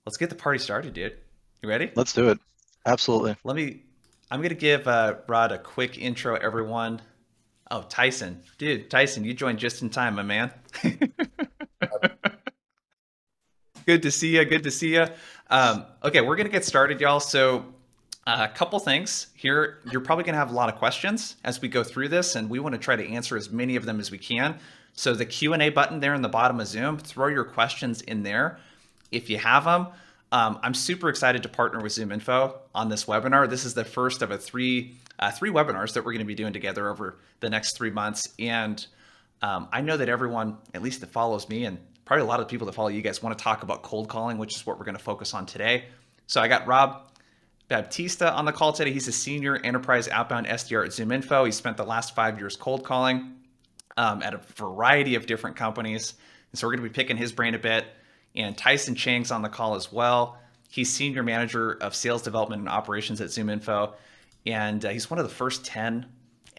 Let's get the party started, dude. You ready? Let's do it. Absolutely. Let me. I'm gonna give Rod a quick intro, everyone. Oh, Tyson, dude, Tyson, you joined just in time, my man. Good to see you. Good to see you. Okay, we're gonna get started, y'all. So, a couple things here. You're probably gonna have a lot of questions as we go through this, and we want to try to answer as many of them as we can. So, the Q&A button there in the bottom of Zoom, throw your questions in there if you have them. I'm super excited to partner with ZoomInfo on this webinar. This is the first of three webinars that we're going to be doing together over the next 3 months, and I know that everyone, at least that follows me, and probably a lot of the people that follow you guys, want to talk about cold calling, which is what we're going to focus on today. So I got Rob Baptista on the call today. He's a senior enterprise outbound SDR at ZoomInfo. He spent the last 5 years cold calling at a variety of different companies. And so we're going to be picking his brain a bit. And Tyson Chang's on the call as well. He's senior manager of sales development and operations at ZoomInfo. And he's one of the first 10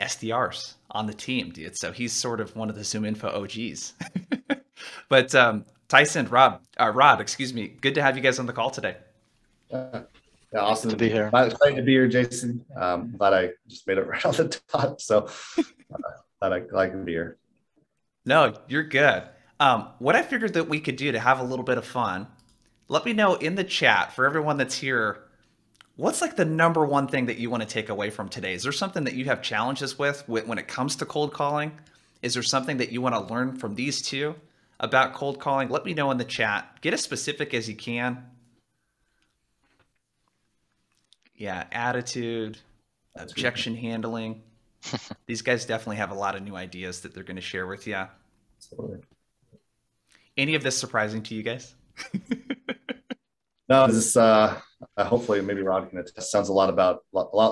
SDRs on the team, dude. So he's sort of one of the ZoomInfo OGs. But Tyson, Rod, excuse me. Good to have you guys on the call today. Yeah, Good to awesome. be here. Excited to be here, Jason. Glad I just made it right on the dot. So glad I can be here. No, you're good. What I figured that we could do to have a little bit of fun, let me know in the chat for everyone that's here, what's like the number one thing that you want to take away from today? Is there something that you have challenges with when it comes to cold calling? Is there something that you want to learn from these two about cold calling? Let me know in the chat. Get as specific as you can. Yeah, attitude, objection handling. These guys definitely have a lot of new ideas that they're going to share with you. Absolutely. Any of this surprising to you guys? No, this hopefully maybe Rod can attest. Sounds a lot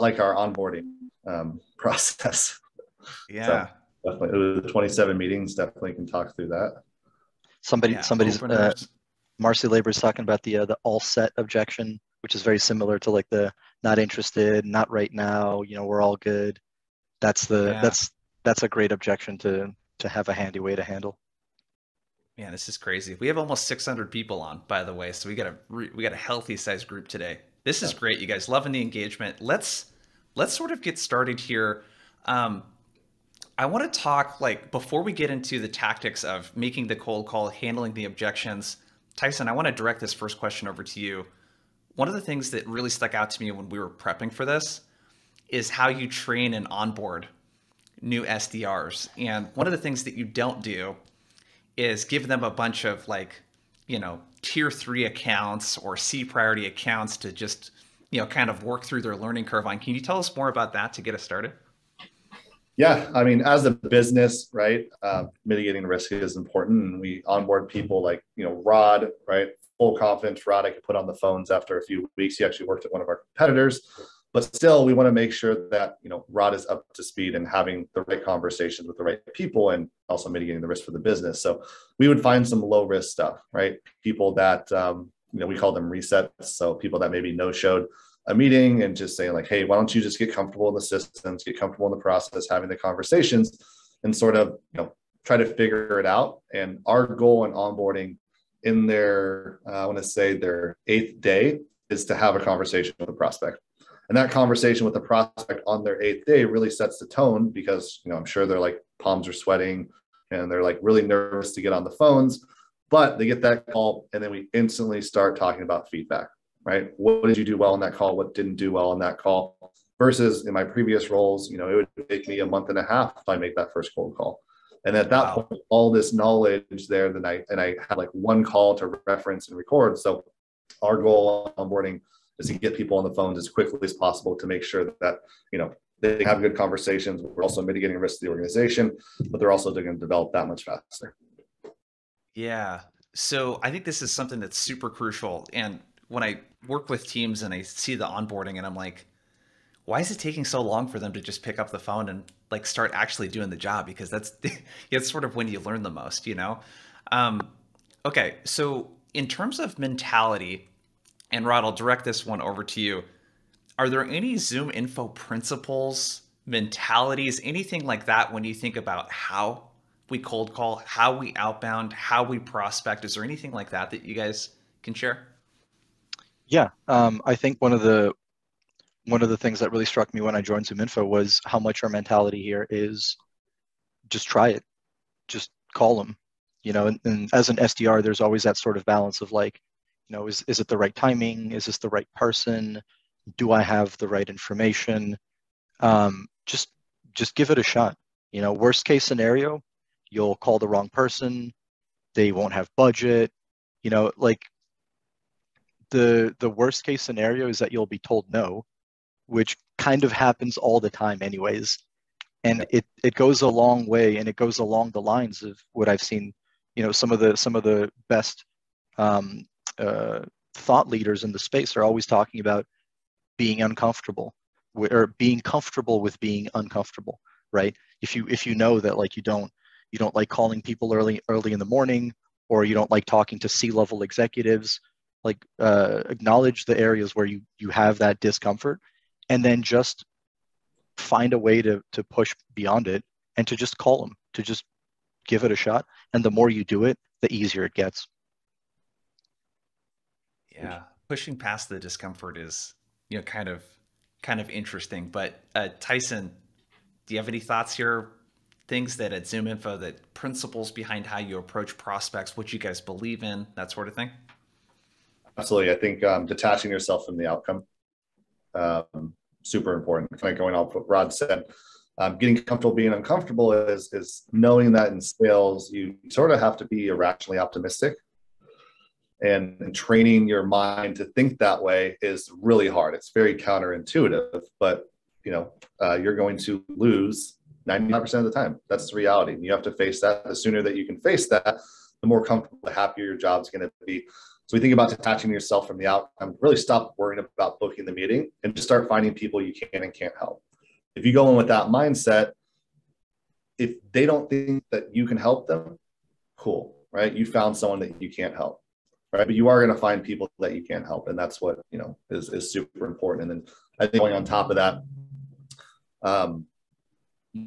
like our onboarding process. So Yeah. definitely the 27 meetings. Definitely can talk through that. Yeah, Somebody's openers. Marcy Labor's talking about the all set objection, which is very similar to like the not interested, not right now. We're all good. That's the Yeah. that's a great objection to have a handy way to handle. Man, this is crazy. We have almost 600 people on, by the way, so we got a healthy sized group today. This is Yeah. great, you guys. Loving the engagement. Let's sort of get started here. Um, I want to talk like before we get into the tactics of making the cold call, handling the objections. Tyson, I want to direct this first question over to you. One of the things that really stuck out to me when we were prepping for this is how you train and onboard new SDRs. And one of the things that you don't do is give them a bunch of like, tier 3 accounts or C priority accounts to just, kind of work through their learning curve on. Can you tell us more about that to get us started? Yeah, I mean, as a business, right, mitigating risk is important. And we onboard people like, Rod, right, full confidence. Rod, I could put on the phones after a few weeks. He actually worked at one of our competitors. But still, we want to make sure that, Rod is up to speed and having the right conversations with the right people and also mitigating the risk for the business. So we would find some low risk stuff, right? People that, we call them resets. So people that maybe no-showed a meeting and just saying like, hey, why don't you just get comfortable in the systems, get comfortable in the process, having the conversations and sort of, try to figure it out. And our goal in onboarding in their, I want to say their 8th day is to have a conversation with a prospect. And that conversation with the prospect on their 8th day really sets the tone because, I'm sure they're like palms are sweating and they're like really nervous to get on the phones, but they get that call and then we instantly start talking about feedback. Right? What did you do well in that call? What didn't do well in that call? Versus in my previous roles, it would take me a month and a half if I make that first cold call. And at that Wow. point, all this knowledge there, then I had like one call to reference and record. So our goal on onboarding is to get people on the phones as quickly as possible to make sure that, they have good conversations. We're also mitigating risk to the organization, but they're also going to develop that much faster. Yeah. So I think this is something that's super crucial. And when I work with teams and I see the onboarding and I'm like, why is it taking so long for them to just pick up the phone and like start actually doing the job? Because that's it's sort of when you learn the most. Um, okay, so in terms of mentality, and Rod, I'll direct this one over to you. Are there any Zoom info principles, mentalities, anything like that when you think about how we cold call, how we outbound, how we prospect? Is there anything like that that you guys can share? Yeah, I think one of the things that really struck me when I joined ZoomInfo was how much our mentality here is just try it, just call them. And as an SDR, there's always that sort of balance of like, is it the right timing? Is this the right person? Do I have the right information? Um, just just give it a shot. Worst case scenario, you'll call the wrong person. They won't have budget. Like the worst case scenario is that you'll be told no, which kind of happens all the time anyways. And Yeah. it goes a long way, and it goes along the lines of what I've seen, some of the best um, uh, thought leaders in the space are always talking about being uncomfortable or being comfortable with being uncomfortable, right? If you know that like you don't like calling people early in the morning, or you don't like talking to C-level executives, like acknowledge the areas where you have that discomfort, and then just find a way to push beyond it, and to just call them, to just give it a shot. And the more you do it, the easier it gets. Yeah, pushing past the discomfort is, kind of interesting. But Tyson, do you have any thoughts here? Things that at ZoomInfo, that principles behind how you approach prospects, what you guys believe in, that sort of thing? Absolutely. I think detaching yourself from the outcome, super important. Kind of going off what Rod said, getting comfortable being uncomfortable is knowing that in sales you sort of have to be irrationally optimistic, and training your mind to think that way is really hard. It's very counterintuitive, but you're going to lose 95% of the time. That's the reality. And you have to face that. The sooner that you can face that, the more comfortable, the happier your job's going to be. So we think about detaching yourself from the outcome, really stop worrying about booking the meeting and just start finding people you can and can't help. If you go in with that mindset, if they don't think that you can help them, cool, right? You found someone that you can't help, right? But you are going to find people that you can't help. And that's what, is super important. And then I think going on top of that, um,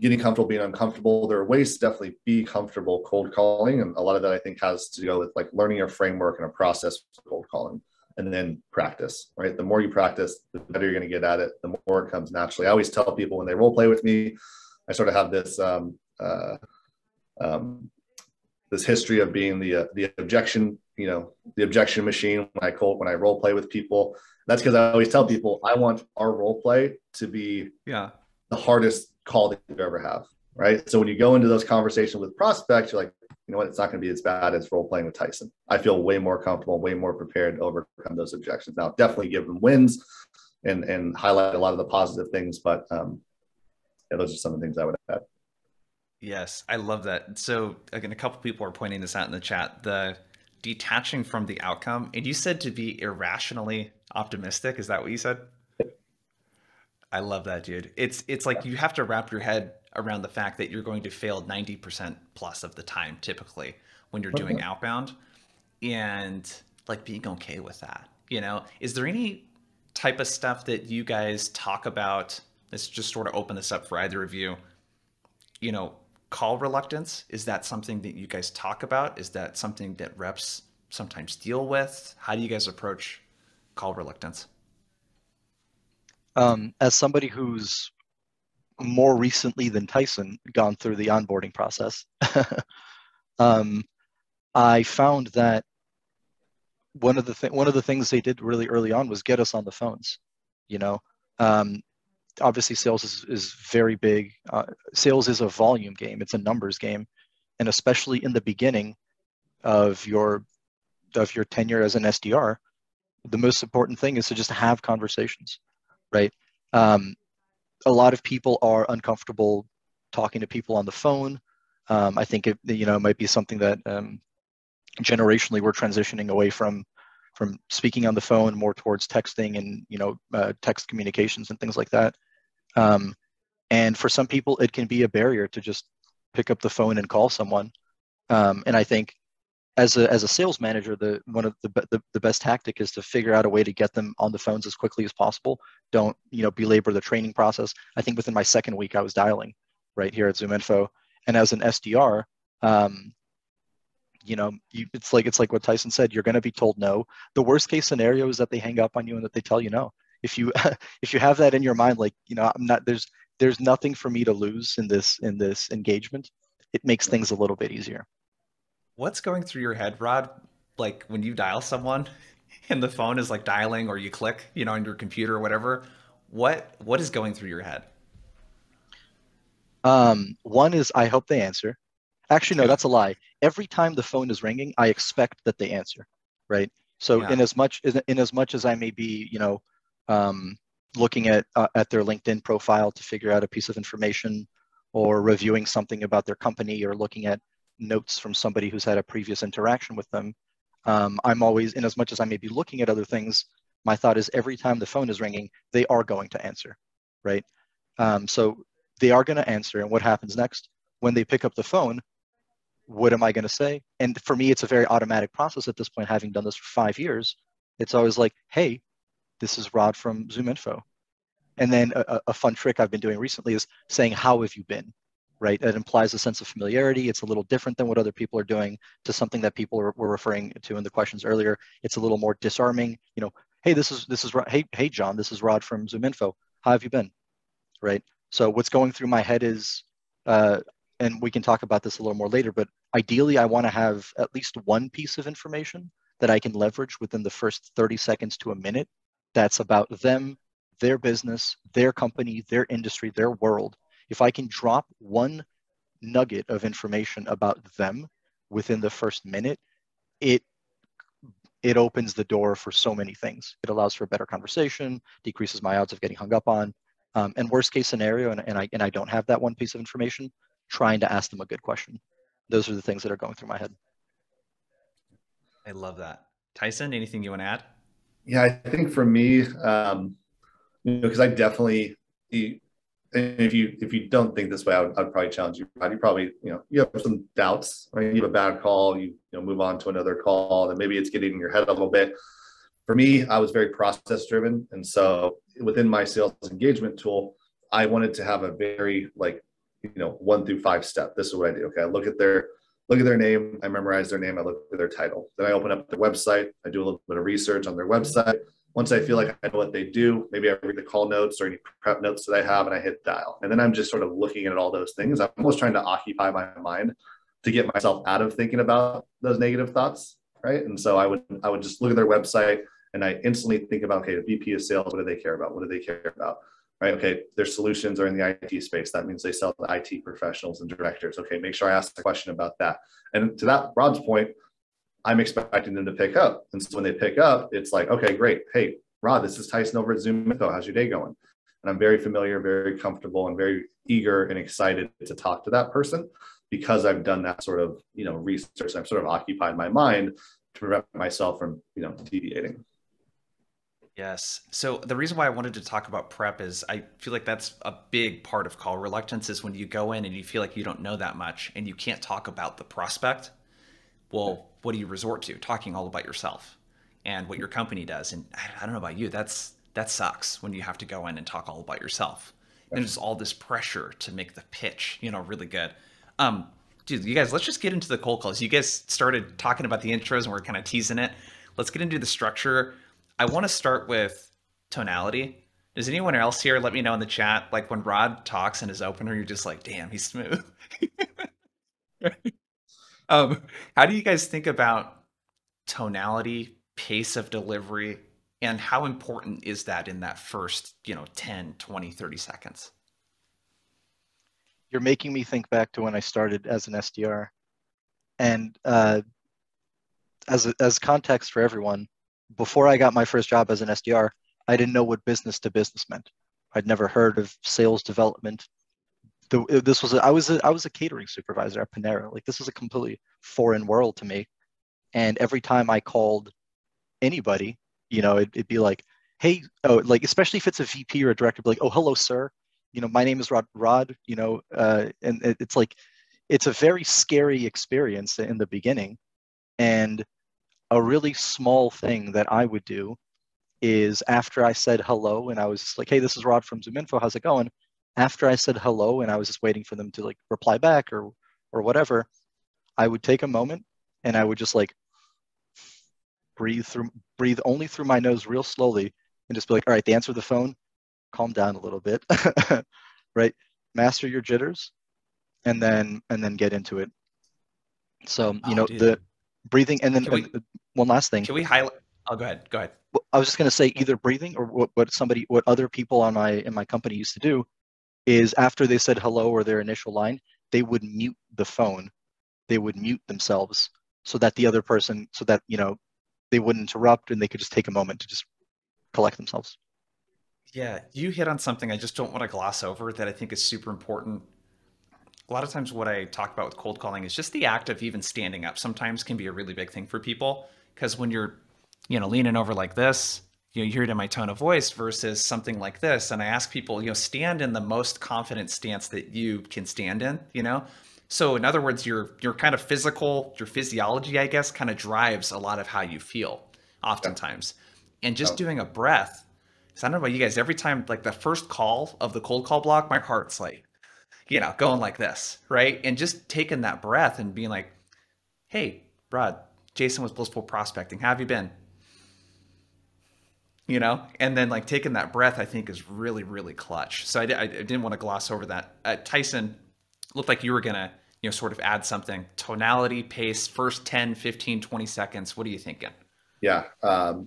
getting comfortable being uncomfortable. There are ways to definitely be comfortable cold calling, and a lot of that I think has to go with like learning a framework and a process for cold calling, and then practice. Right, the more you practice, the better you're going to get at it. The more it comes naturally. I always tell people when they role play with me, I sort of have this um, this history of being the objection, the objection machine when I role play with people. That's because I always tell people I want our role play to be Yeah. the hardest call that you ever have, right? So when you go into those conversations with prospects, you're like, you know what, it's not going to be as bad as role playing with Tyson. I feel way more comfortable, way more prepared to overcome those objections. Now, definitely give them wins and highlight a lot of the positive things, but yeah, those are some of the things I would add. Yes, I love that. So again, a couple people are pointing this out in the chat. The detaching from the outcome, and you said to be irrationally optimistic. Is that what you said? I love that, dude. It's like you have to wrap your head around the fact that you're going to fail 90% plus of the time typically when you're doing outbound, and like being okay with that. Is there any type of stuff that you guys talk about? Let's just sort of open this up for either of you. You know, Call reluctance, is that something that you guys talk about? Is that something that reps sometimes deal with? How do you guys approach call reluctance? As somebody who's more recently than Tyson gone through the onboarding process, um, I found that one of the things they did really early on was get us on the phones. You know, um, Obviously sales is very big. Sales is a volume game. It's a numbers game, and especially in the beginning of your tenure as an SDR, the most important thing is to just have conversations, right? Um, a lot of people are uncomfortable talking to people on the phone. I think it might be something that generationally we're transitioning away from speaking on the phone more towards texting and text communications and things like that. Um, and for some people, it can be a barrier to just pick up the phone and call someone. And I think as a sales manager, one of the best tactic is to figure out a way to get them on the phones as quickly as possible. Don't belabor the training process. I think within my second week, I was dialing right here at ZoomInfo, and as an SDR, um, it's like what Tyson said. You're going to be told no. The worst case scenario is that they hang up on you and that they tell you no. If you if you have that in your mind, like, I'm not there's nothing for me to lose in this engagement. It makes things a little bit easier. What's going through your head, Rod? Like when you dial someone and the phone is like dialing or you click, on your computer or whatever, what is going through your head? One is I hope they answer. Actually, no, that's a lie. Every time the phone is ringing, I expect that they answer, right? So Yeah. in as much as I may be, looking at their LinkedIn profile to figure out a piece of information, or reviewing something about their company, or looking at notes from somebody who's had a previous interaction with them, I'm always, in as much as I may be looking at other things, my thought is every time the phone is ringing, they are going to answer, right? So they are going to answer, and what happens next? When they pick up the phone, what am I going to say? And for me, it's a very automatic process at this point, having done this for 5 years. It's always like, hey, this is Rod from ZoomInfo. And then a fun trick I've been doing recently is saying, how have you been? Right? It implies a sense of familiarity. It's a little different than what other people are doing, to something that people were referring to in the questions earlier. It's a little more disarming. Hey, this is hey John, this is Rod from ZoomInfo. How have you been? Right? So what's going through my head is, and we can talk about this a little more later, but ideally I want to have at least one piece of information that I can leverage within the first 30 seconds to a minute that's about them, their business, their company, their industry, their world. If I can drop one nugget of information about them within the first minute, it opens the door for so many things. It allows for a better conversation, decreases my odds of getting hung up on. And worst case scenario, and I don't have that one piece of information, trying to ask them a good question. Those are the things that are going through my head. I love that. Tyson, anything you want to add? Yeah, I think for me, because I definitely, if you don't think this way, I'd probably challenge you. You probably, you have some doubts, right? You have a bad call, you move on to another call, and maybe it's getting in your head a little bit. For me, I was very process driven, and so within my sales engagement tool, I wanted to have a very 1 through 5 step. This is what I do. Okay, I look at their name, I memorize their name, I look at their title. Then I open up their website, I do a little bit of research on their website. Once I feel like I know what they do, maybe I read the call notes or any prep notes that I have, and I hit dial. And then I'm just sort of looking at all those things. I'm almost trying to occupy my mind to get myself out of thinking about those negative thoughts, right? And so I would just look at their website, and I instantly think about, okay, the VP of sales, what do they care about? What do they care about? Right? Okay, their solutions are in the IT space. That means they sell to IT professionals and directors. Okay, make sure I ask a question about that. And to that, Rod's point, I'm expecting them to pick up. And so when they pick up, it's like, okay, great. Hey, Rod, this is Tyson over at ZoomInfo. How's your day going? And I'm very familiar, very comfortable, and very eager and excited to talk to that person, because I've done that sort of, research. I've sort of occupied my mind to prevent myself from, deviating. Yes. So the reason why I wanted to talk about prep is I feel like that's a big part of call reluctance, is when you go in and you feel like you don't know that much and you can't talk about the prospect. Well, what do you resort to? Talking all about yourself and what your company does. And I don't know about you, that sucks when you have to go in and talk all about yourself. And there's all this pressure to make the pitch, really good. Dude, you guys, let's just get into the cold calls. You guys started talking about the intros and we're kind of teasing it. Let's get into the structure. I want to start with tonality. Does anyone else here let me know in the chat, like when Rod talks in his opener, you're just like, damn, he's smooth. How do you guys think about tonality, pace of delivery, and how important is that in that first, 10, 20, 30 seconds? You're making me think back to when I started as an SDR. And as context for everyone, before I got my first job as an SDR, I didn't know what business to business meant. I'd never heard of sales development. I was a catering supervisor at Panera. Like, this was a completely foreign world to me. And every time I called anybody, it'd be like, hey, especially if it's a VP or a director, be like, oh, hello, sir. My name is Rod, and it's like, it's a very scary experience in the beginning. And a really small thing that I would do is, after I said hello and I was just like, hey, this is Rod from ZoomInfo, how's it going? After I said hello and I was just waiting for them to reply back or whatever, I would take a moment and I would just like breathe only through my nose real slowly and just be like, all right, they answer the phone, calm down a little bit, right? Master your jitters and then get into it. So, you know, dude. the breathing and then Can we, one last thing. can we highlight? Oh, go ahead. Go ahead. I was just going to say either breathing or what other people in my company used to do is after they said hello or their initial line, they would mute the phone. They would mute themselves so that the other person, so that, you know, they wouldn't interrupt and they could just take a moment to just collect themselves. Yeah, you hit on something I just don't want to gloss over that I think is super important. A lot of times what I talk about with cold calling is just the act of even standing up sometimes can be a really big thing for people. Because when you're, leaning over like this, you hear it in my tone of voice versus something like this. And I ask people, stand in the most confident stance that you can stand in. So in other words, your kind of your physiology, I guess, kind of drives a lot of how you feel oftentimes. And just doing a breath. So I don't know about you guys, every time like the first call of the cold call block, my heart's like, going like this, right? And just taking that breath and being like, hey, Rod, Jason with Blissful Prospecting, how have you been? And then like taking that breath, I think is really, really clutch. So I didn't want to gloss over that. Tyson, looked like you were going to, sort of add something. Tonality, pace, first 10, 15, 20 seconds. What are you thinking? Yeah,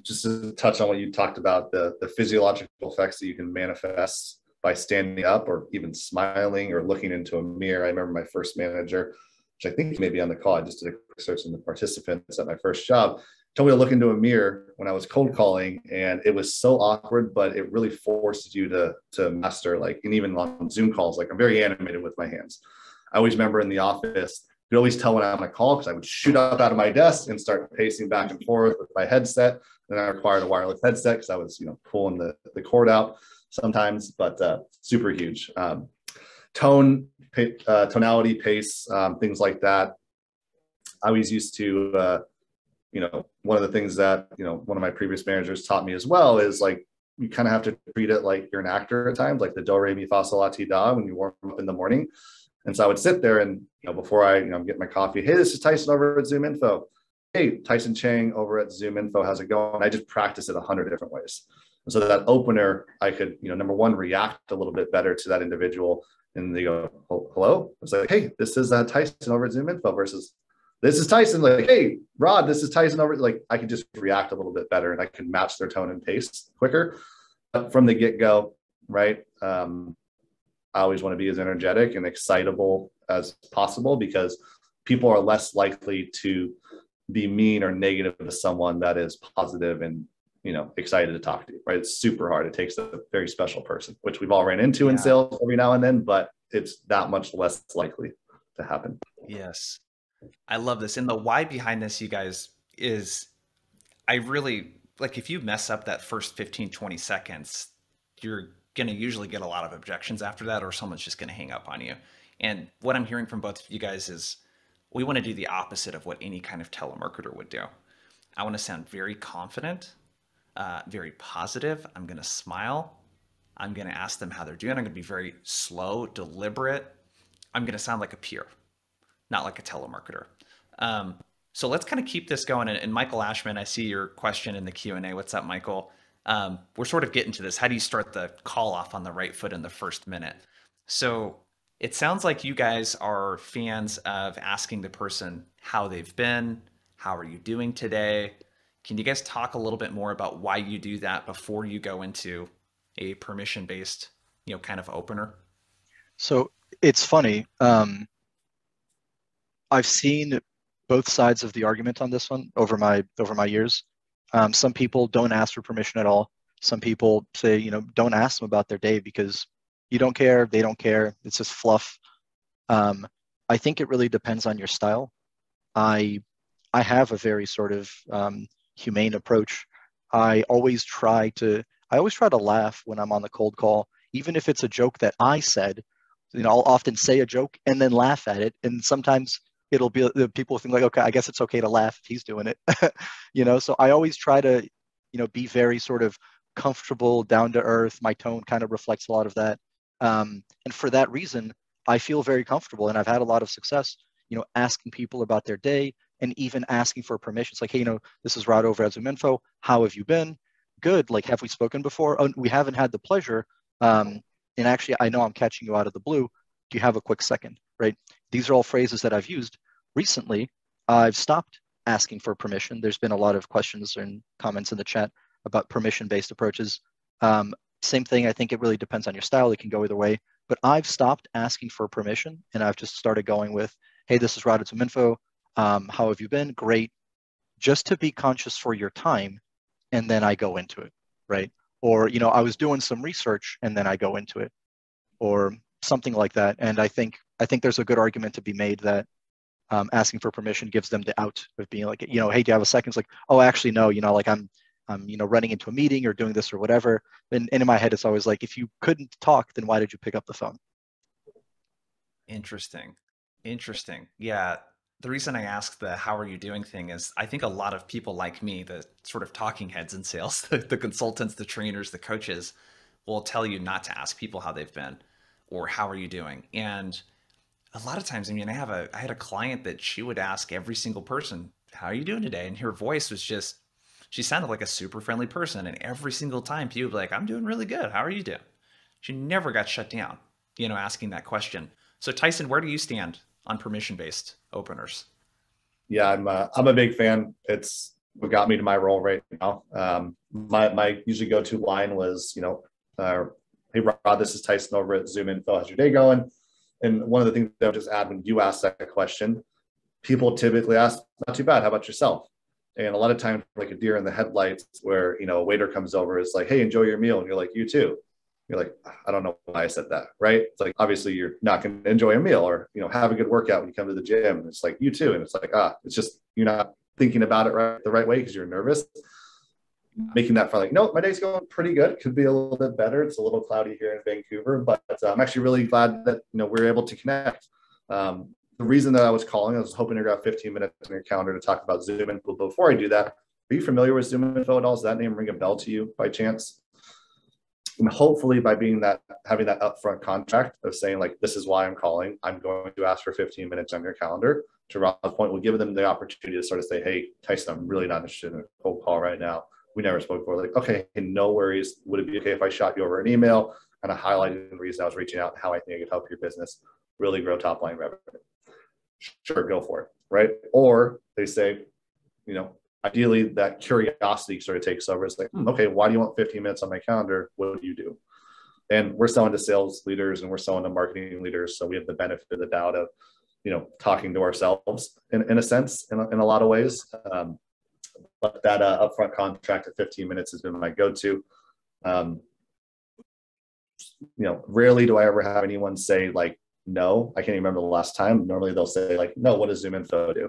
just to touch on what you talked about, the physiological effects that you can manifest by standing up or even smiling or looking into a mirror. I remember my first manager, which I think may be on the call, I just did a quick search in the participants at my first job, told me to look into a mirror when I was cold calling, and it was so awkward, but it really forced you to master, like, and even on Zoom calls, like I'm very animated with my hands. I always remember in the office, you could always tell when I'm on a call because I would shoot up out of my desk and start pacing back and forth with my headset. Then I required a wireless headset because I was, pulling the cord out sometimes, but super huge. Tonality, pace, things like that. I always used to, one of the things that, one of my previous managers taught me as well is like, you kind of have to treat it like you're an actor at times, like the do, re, mi, fa, sol, la, ti, da, when you warm up in the morning. And so I would sit there and, before I, get my coffee, hey, this is Tyson over at ZoomInfo. Hey, Tyson Chang over at ZoomInfo, how's it going? I just practice it 100 different ways. And so that opener, I could, number one, react a little bit better to that individual. And they go, hello? It's like, hey, this is Tyson over at ZoomInfo versus this is Tyson. Like, hey, Rod, this is Tyson over. Like, I could just react a little bit better and I can match their tone and pace quicker. But from the get-go, right? I always want to be as energetic and excitable as possible because people are less likely to be mean or negative to someone that is positive and, excited to talk to you, right? It's super hard. It takes a very special person, which we've all ran into in sales every now and then, but it's that much less likely to happen. Yes. I love this. And the why behind this, you guys, is I really, like, if you mess up that first 15, 20 seconds, you're going to usually get a lot of objections after that, or someone's just going to hang up on you. And what I'm hearing from both of you guys is we want to do the opposite of what any kind of telemarketer would do. I want to sound very confident, very positive. I'm going to smile. I'm going to ask them how they're doing. I'm going to be very slow, deliberate. I'm going to sound like a peer, not like a telemarketer. So let's kind of keep this going. And Michael Ashman, I see your question in the Q&A. What's up, Michael? We're sort of getting to this. How do you start the call off on the right foot in the first minute? So it sounds like you guys are fans of asking the person how they've been. How are you doing today? Can you guys talk a little bit more about why you do that before you go into a permission-based, kind of opener? So it's funny. I've seen both sides of the argument on this one over my years. Some people don't ask for permission at all. Some people say, don't ask them about their day because you don't care, they don't care. It's just fluff. I think it really depends on your style. I have a very sort of humane approach. I always try to laugh when I'm on the cold call, even if it's a joke that I said. I'll often say a joke and then laugh at it, and sometimes it'll be the people think like, okay, I guess it's okay to laugh if he's doing it. So I always try to, be very sort of comfortable, down to earth. My tone kind of reflects a lot of that. And for that reason, I feel very comfortable and I've had a lot of success, asking people about their day, and even asking for permission. It's like, hey, this is Rod over at ZoomInfo. How have you been? Good. Like, have we spoken before? Oh, we haven't had the pleasure. And actually, I know I'm catching you out of the blue. Do you have a quick second? Right? These are all phrases that I've used. Recently, I've stopped asking for permission. There's been a lot of questions and comments in the chat about permission-based approaches. Same thing, I think it really depends on your style. It can go either way. But I've stopped asking for permission, and I've just started going with, hey, this is Rod at ZoomInfo. How have you been? Great. Just to be conscious for your time, and then I go into it, right? Or, I was doing some research, and then I go into it, or something like that. And I think there's a good argument to be made that asking for permission gives them the out of being like, hey, do you have a second? It's like, oh, actually, no, like I'm running into a meeting or doing this or whatever. And in my head, it's always like, if you couldn't talk, then why did you pick up the phone? Interesting. Yeah. The reason I ask the how are you doing thing is I think a lot of people like me, the sort of talking heads in sales, the consultants, the trainers, the coaches, will tell you not to ask people how they've been or how are you doing. And a lot of times, I had a client that she would ask every single person, how are you doing today? And her voice was just, she sounded like a super friendly person. And every single time people would be like, I'm doing really good. How are you doing? She never got shut down, asking that question. So Tyson, where do you stand on permission-based openers? Yeah, I'm a big fan. It's what got me to my role right now. My usually go-to line was, hey Rod, this is Tyson over at ZoomInfo. How's your day going? And one of the things that I would just add when you ask that question, people typically ask, not too bad, how about yourself? And a lot of times, like a deer in the headlights, where a waiter comes over, it's like, hey, enjoy your meal, and you're like, you too. You're like, I don't know why I said that, right? It's like, obviously you're not going to enjoy a meal, or have a good workout when you come to the gym. And it's like, you too. And it's like, it's just you're not thinking about it the right way because you're nervous. Making that for like, no, my day's going pretty good. Could be a little bit better. It's a little cloudy here in Vancouver, but I'm actually really glad that we're able to connect. The reason that I was calling, I was hoping to grab 15 minutes on your calendar to talk about ZoomInfo. But before I do that, are you familiar with ZoomInfo at all? Does that name ring a bell to you by chance? And hopefully, by having that upfront contract of saying like, this is why I'm calling, I'm going to ask for 15 minutes on your calendar. To Rob's point, we'll give them the opportunity to sort of say, hey, Tyson, I'm really not interested in a cold call right now. We never spoke before. Like, okay, no worries. Would it be okay if I shot you over an email, kind of highlighting the reason I was reaching out and how I think I could help your business really grow top line revenue? Sure, go for it, right? Or they say, ideally that curiosity sort of takes over. It's like, okay, why do you want 15 minutes on my calendar? What do you do? And we're selling to sales leaders and we're selling to marketing leaders. So we have the benefit of the doubt of, talking to ourselves in a sense, in a lot of ways. But that upfront contract of 15 minutes has been my go-to. Rarely do I ever have anyone say like, no. I can't even remember the last time. Normally they'll say like, no, what does ZoomInfo do?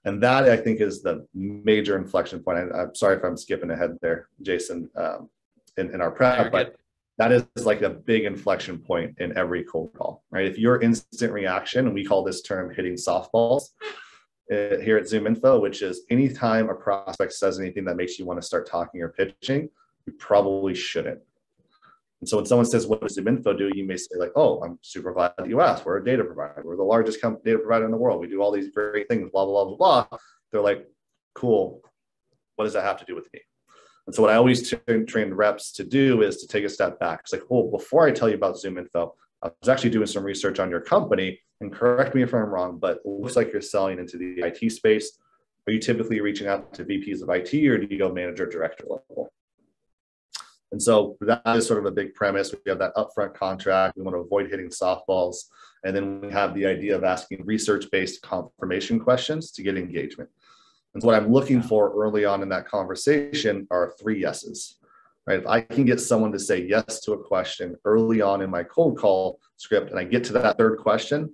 And that I think is the major inflection point. I'm sorry if I'm skipping ahead there, Jason, in our prep, but that is like a big inflection point in every cold call, right? If your instant reaction, and we call this term hitting softballs, here at ZoomInfo, which is anytime a prospect says anything that makes you want to start talking or pitching, you probably shouldn't. And so when someone says, what does ZoomInfo do? You may say like, oh, I'm super glad that you asked. We're a data provider. We're the largest data provider in the world. We do all these great things, blah, blah, blah, blah, blah. They're like, cool. What does that have to do with me? And so what I always train reps to do is to take a step back. It's like, oh, before I tell you about ZoomInfo, I was actually doing some research on your company, and correct me if I'm wrong, but it looks like you're selling into the IT space. Are you typically reaching out to VPs of IT, or do you go manager, director level? And so that is sort of a big premise. We have that upfront contract. We want to avoid hitting softballs. And then we have the idea of asking research-based confirmation questions to get engagement. And so what I'm looking for early on in that conversation are 3 yeses. Right? If I can get someone to say yes to a question early on in my cold call script, and I get to that 3rd question,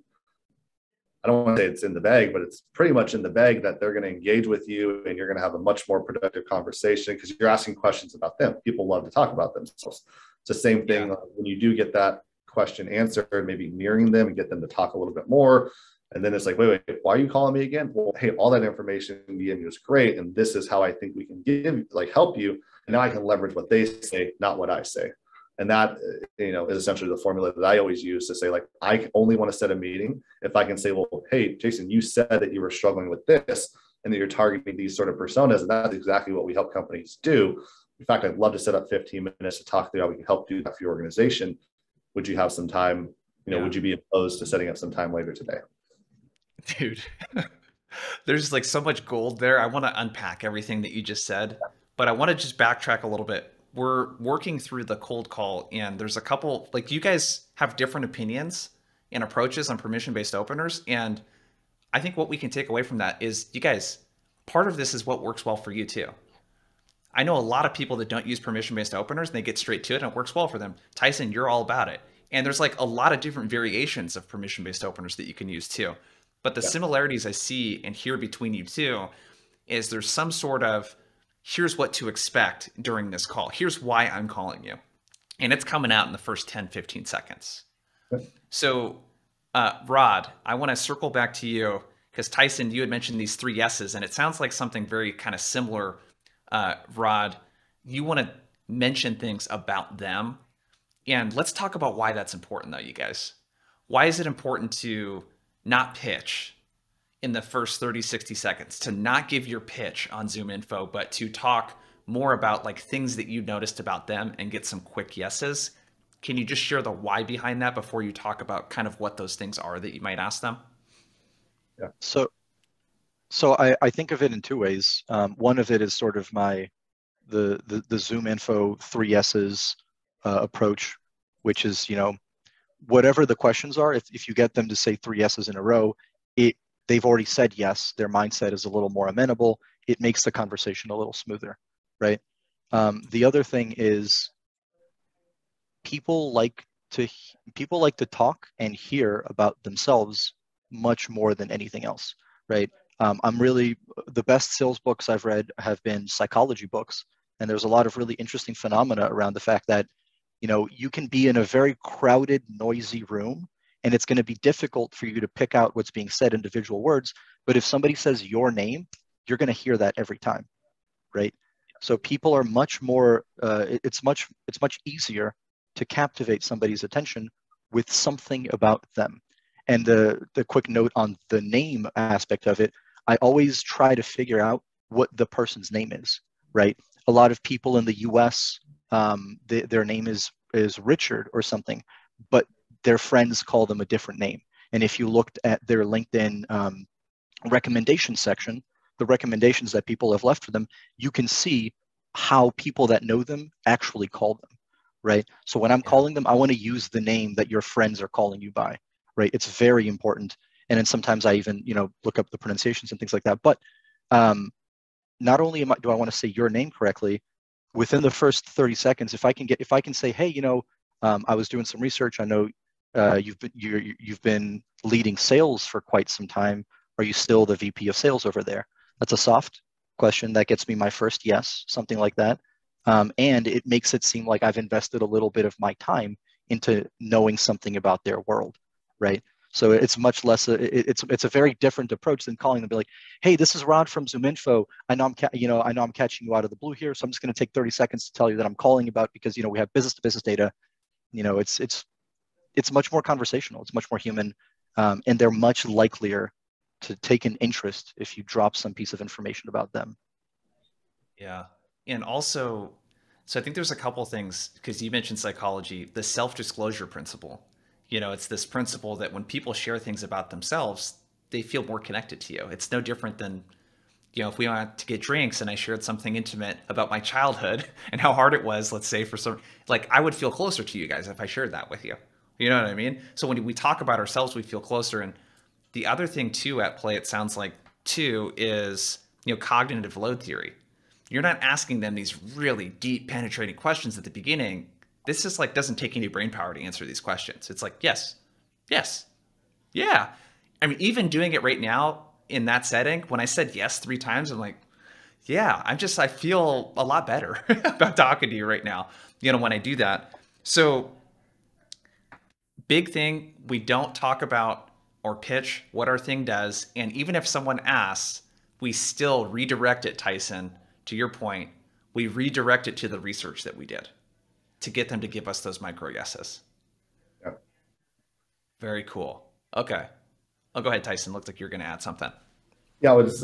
I don't want to say it's in the bag, but it's pretty much in the bag that they're going to engage with you and you're going to have a much more productive conversation because you're asking questions about them. People love to talk about themselves. It's the same thing when you do get that question answered, maybe mirroring them and get them to talk a little bit more. And then it's like, wait, why are you calling me again? Well, hey, all that information you gave me was great. And this is how I think we can help you. And now I can leverage what they say, not what I say. And that, is essentially the formula that I always use to say, like, I only want to set a meeting if I can say, well, hey, Jason, you said that you were struggling with this. and that you're targeting these sort of personas. And that's exactly what we help companies do. In fact, I'd love to set up 15 minutes to talk through how we can help do that for your organization. Would you have some time? Would you be opposed to setting up some time later today? Dude, there's like so much gold there. I want to unpack everything that you just said, but I want to just backtrack a little bit. We're working through the cold call, and there's a couple, like, you guys have different opinions and approaches on permission-based openers. And I think what we can take away from that is, you guys, part of this is what works well for you too. I know a lot of people that don't use permission-based openers and they get straight to it and it works well for them. Tyson, you're all about it. And there's like a lot of different variations of permission-based openers that you can use too. But the similarities I see and hear between you two is there's some sort of, here's what to expect during this call. Here's why I'm calling you. And it's coming out in the first 10, 15 seconds. So Rod, I want to circle back to you because Tyson, you had mentioned these 3 yeses, and it sounds like something very kind of similar. Rod, you want to mention things about them. And let's talk about why that's important though, you guys. Why is it important to not pitch in the first 30, 60 seconds, to not give your pitch on ZoomInfo, but to talk more about like things that you noticed about them and get some quick yeses? Can you just share the why behind that before you talk about kind of what those things are that you might ask them? Yeah. So I think of it in 2 ways. One of it is sort of the ZoomInfo 3 S's approach, which is, whatever the questions are, if you get them to say 3 S's in a row, they've already said yes. Their mindset is a little more amenable. It makes the conversation a little smoother, right? The other thing is people like to talk and hear about themselves much more than anything else, right? The best sales books I've read have been psychology books. And there's a lot of really interesting phenomena around the fact that, you can be in a very crowded, noisy room, and it's going to be difficult for you to pick out what's being said, individual words. But if somebody says your name, you're going to hear that every time, right? So people are much more, it's much easier to captivate somebody's attention with something about them. And the quick note on the name aspect of it, I always try to figure out what the person's name is, right? A lot of people in the US, their name is Richard or something, but their friends call them a different name. And if you looked at their LinkedIn recommendation section, the recommendations that people have left for them, you can see how people that know them actually call them, right? So when I'm calling them, I want to use the name that your friends are calling you by, right? It's very important. And then sometimes I even, look up the pronunciations and things like that. But not only do I want to say your name correctly, within the first 30 seconds, if I can say, hey, I was doing some research. I know you've been leading sales for quite some time. Are you still the VP of sales over there? That's a soft question that gets me my first yes, something like that. And it makes it seem like I've invested a little bit of my time into knowing something about their world, right? So it's much less. It's a very different approach than calling them. Be like, hey, this is Rod from ZoomInfo. I know I'm catching you out of the blue here, so I'm just going to take 30 seconds to tell you that I'm calling about because we have business-to-business data. It's much more conversational. It's much more human, and they're much likelier to take an interest if you drop some piece of information about them. Yeah, and also, so I think there's a couple things because you mentioned psychology, the self-disclosure principle. It's this principle that when people share things about themselves, they feel more connected to you. It's no different than, if we went to get drinks and I shared something intimate about my childhood and how hard it was, let's say for some, like I would feel closer to you guys if I shared that with you. You know what I mean? So when we talk about ourselves, we feel closer. And the other thing too at play, it sounds like too, is, cognitive load theory. You're not asking them these really deep penetrating questions at the beginning. This just like doesn't take any brain power to answer these questions. It's like, yes, yeah. I mean, even doing it right now in that setting, when I said yes 3 times, I'm like, yeah, I feel a lot better about talking to you right now, when I do that. So big thing, we don't talk about or pitch what our thing does. And even if someone asks, we still redirect it, Tyson, to your point, we redirect it to the research that we did to get them to give us those micro yeses. Yeah. Very cool. Okay. I'll go ahead, Tyson. Looks like you're going to add something. Yeah, I was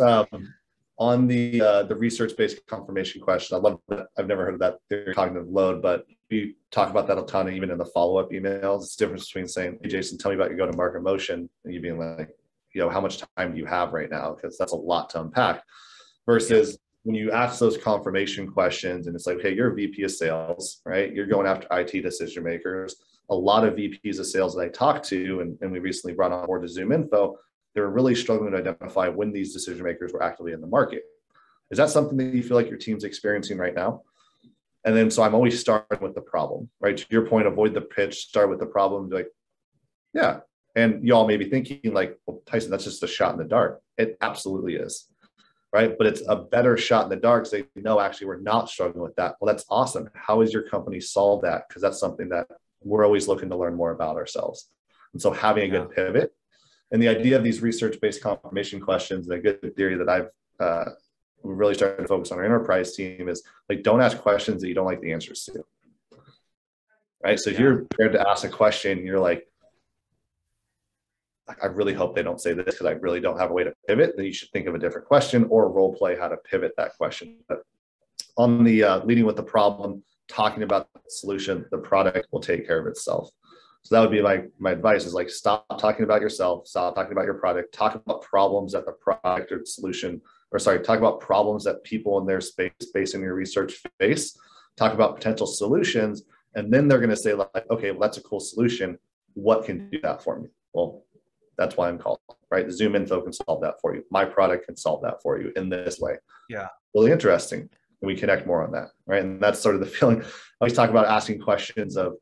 On the research-based confirmation question, I love that. I've never heard of that theory, cognitive load, but we talk about that a ton, even in the follow-up emails. It's the difference between saying, "Hey, Jason, tell me about your go-to-market motion," and you being like, how much time do you have right now? Because that's a lot to unpack. Versus when you ask those confirmation questions, and it's like, "Hey, you're a VP of sales, right? You're going after IT decision makers." A lot of VPs of sales that I talked to, and we recently brought on board to ZoomInfo, they were really struggling to identify when these decision makers were actively in the market. Is that something that you feel like your team's experiencing right now? And then, so I'm always starting with the problem, right? To your point, avoid the pitch, start with the problem. Like, yeah. And y'all may be thinking like, "Well, Tyson, that's just a shot in the dark." It absolutely is, right? But it's a better shot in the dark. So they know, actually, we're not struggling with that. Well, that's awesome. How has your company solved that? Because that's something that we're always looking to learn more about ourselves. And so having a good pivot, and the idea of these research-based confirmation questions, and a good theory that I've really started to focus on our enterprise team is like, don't ask questions that you don't like the answers to, right? So if you're prepared to ask a question, and you're like, "I really hope they don't say this because I really don't have a way to pivot," then you should think of a different question or role play how to pivot that question. But on the leading with the problem, talking about the solution, the product will take care of itself. So that would be my advice is like, stop talking about yourself, stop talking about your product, talk about problems that the product or solution, or sorry, talk about problems that people in their space based on your research face, talk about potential solutions. And then they're going to say like, "Okay, well, that's a cool solution. What can do that for me?" Well, that's why I'm called, right? The ZoomInfo can solve that for you. My product can solve that for you in this way. Yeah. Really interesting. And we connect more on that, right? And that's sort of the feeling. I always talk about asking questions of,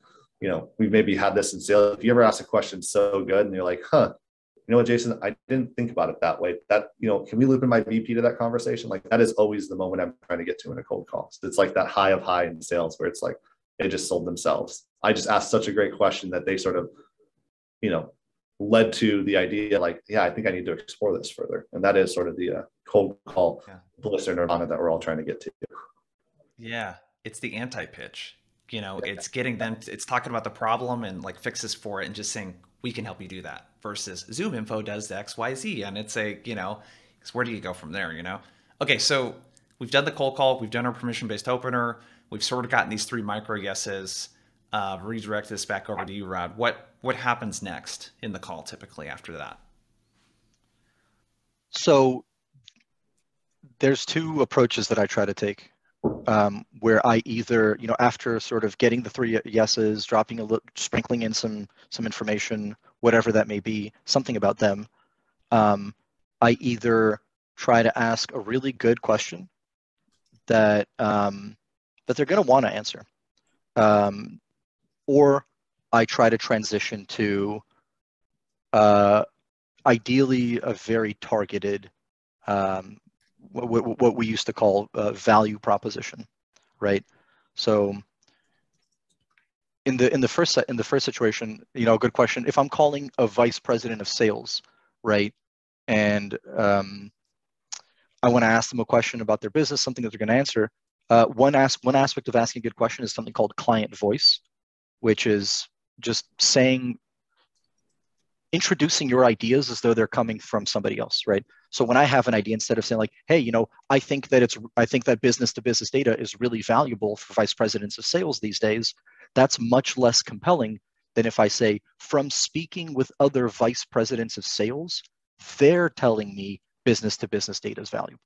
we've maybe had this in sales. If you ever ask a question so good and you're like, "Huh, you know what, Jason, I didn't think about it that way. That, can we loop in my VP to that conversation?" Like, that is always the moment I'm trying to get to in a cold call. So it's like that high of high in sales where it's like, they just sold themselves. I just asked such a great question that they sort of, led to the idea like, yeah, I think I need to explore this further. And that is sort of the cold call bliss or nirvana that we're all trying to get to. Yeah. It's the anti-pitch. It's getting them, it's talking about the problem and like fixes for it and just saying, "We can help you do that," versus ZoomInfo does the X, Y, Z. And it's a, where do you go from there, Okay, so we've done the cold call. We've done our permission-based opener. We've sort of gotten these 3 micro yeses. Redirect this back over to you, Rod. What happens next in the call typically after that? So there's 2 approaches that I try to take. Where I either, after sort of getting the 3 yeses, dropping a little, sprinkling in some information, whatever that may be, something about them, I either try to ask a really good question that they're going to want to answer, or I try to transition to ideally a very targeted what we used to call value proposition, right? So in the first situation, a good question. If I'm calling a vice president of sales, right, and I want to ask them a question about their business, something that they're going to answer. One aspect of asking a good question is something called client voice, which is just introducing your ideas as though they're coming from somebody else, right? So when I have an idea, instead of saying like, "Hey, I think that business to business data is really valuable for vice presidents of sales these days," that's much less compelling than if I say, "From speaking with other vice presidents of sales, they're telling me business to business data is valuable,"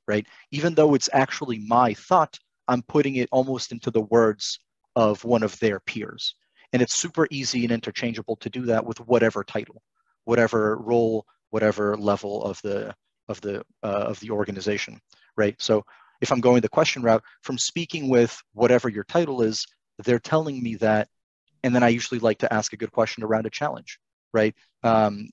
right? Even though it's actually my thought, I'm putting it almost into the words of one of their peers. And it's super easy and interchangeable to do that with whatever title, whatever role, whatever level of the organization, right? So if I'm going the question route, from speaking with whatever your title is, they're telling me that, and then I usually like to ask a good question around a challenge, right?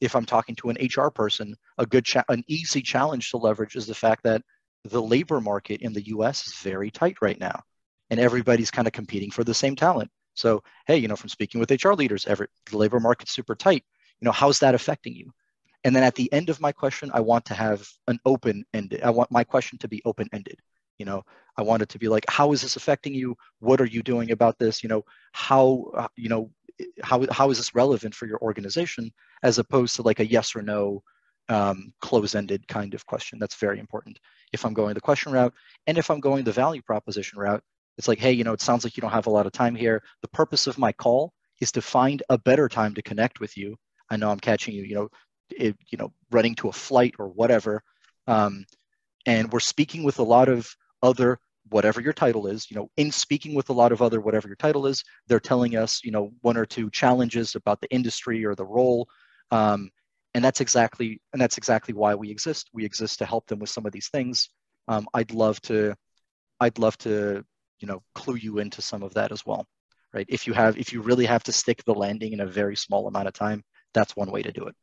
If I'm talking to an HR person, an easy challenge to leverage is the fact that the labor market in the US is very tight right now, and everybody's kind of competing for the same talent. So, hey, from speaking with HR leaders, the labor market's super tight. How's that affecting you? And then at the end of my question, I want to have an open-ended. I want my question to be open-ended. I want it to be like, how is this affecting you? What are you doing about this? How is this relevant for your organization, as opposed to like a yes or no, close-ended kind of question. That's very important. If I'm going the question route, and if I'm going the value proposition route, it's like, hey, it sounds like you don't have a lot of time here. The purpose of my call is to find a better time to connect with you. I know I'm catching you, running to a flight or whatever. And we're speaking with a lot of other, whatever your title is, in speaking with a lot of other, whatever your title is, they're telling us, one or two challenges about the industry or the role. And that's exactly why we exist. We exist to help them with some of these things. I'd love to, clue you into some of that as well, right? If you really have to stick the landing in a very small amount of time, that's one way to do it.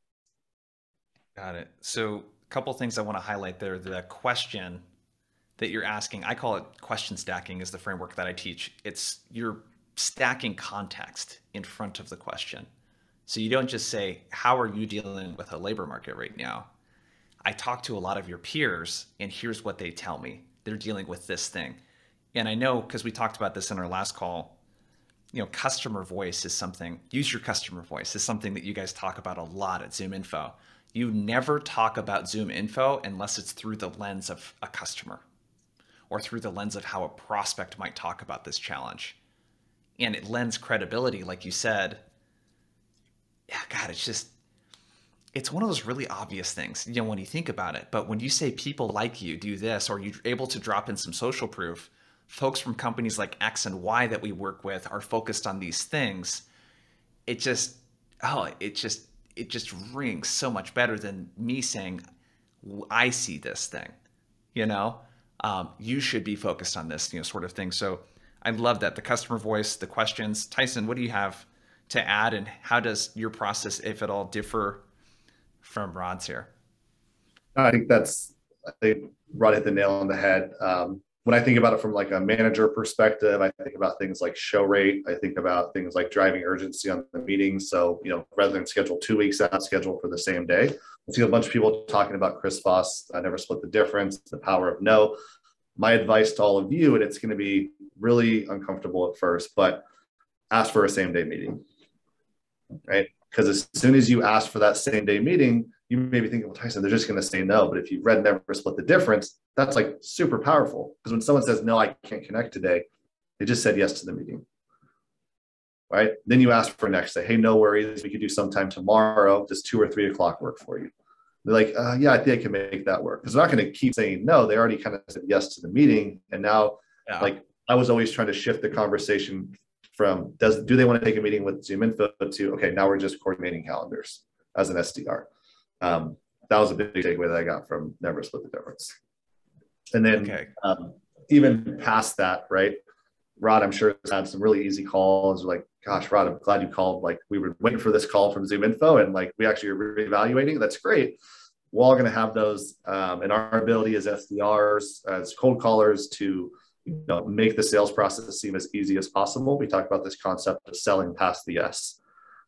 Got it. So a couple of things I want to highlight there. The question that you're asking, I call it question stacking, is the framework that I teach. It's you're stacking context in front of the question. So you don't just say, how are you dealing with a labor market right now? I talk to a lot of your peers and here's what they tell me. They're dealing with this thing. And I know, because we talked about this in our last call, customer voice is something, use your customer voice is something that you guys talk about a lot at ZoomInfo. You never talk about ZoomInfo unless it's through the lens of a customer or through the lens of how a prospect might talk about this challenge. And it lends credibility, like you said. Yeah, God, it's one of those really obvious things, when you think about it. But when you say people like you do this, or you're able to drop in some social proof, folks from companies like X and Y that we work with are focused on these things. It just rings so much better than me saying, I see this thing, you should be focused on this, sort of thing. So I love that, the customer voice, the questions. Tyson, what do you have to add, and how does your process, if at all, differ from Rod's here? I think Rod hit the nail on the head. When I think about it from like a manager perspective, I think about things like show rate. I think about things like driving urgency on the meetings. So, rather than schedule 2 weeks out, schedule for the same day. I see a bunch of people talking about Chris Voss, I never split the difference, the power of no. My advice to all of you, and it's going to be really uncomfortable at first, but ask for a same day meeting, right? Because as soon as you ask for that same day meeting, you may be thinking, well, Tyson, they're just going to say no. But if you've read Never Split the Difference, that's like super powerful. Because when someone says, no, I can't connect today, they just said yes to the meeting, right? Then you ask for next day, hey, no worries, we could do sometime tomorrow. Does 2 or 3 o'clock work for you? They're like, yeah, I think I can make that work. Because they're not going to keep saying no. They already kind of said yes to the meeting. And now, I was always trying to shift the conversation from do they want to take a meeting with ZoomInfo to, okay, now we're just coordinating calendars as an SDR. That was a big takeaway that I got from Never Split the Difference. And then even past that, right? Rod, I'm sure, has had some really easy calls. Like, gosh, Rod, I'm glad you called. Like, we were waiting for this call from ZoomInfo, and like we actually are reevaluating. That's great. We're all going to have those, and our ability as SDRs, as cold callers, to make the sales process seem as easy as possible. We talk about this concept of selling past the yes.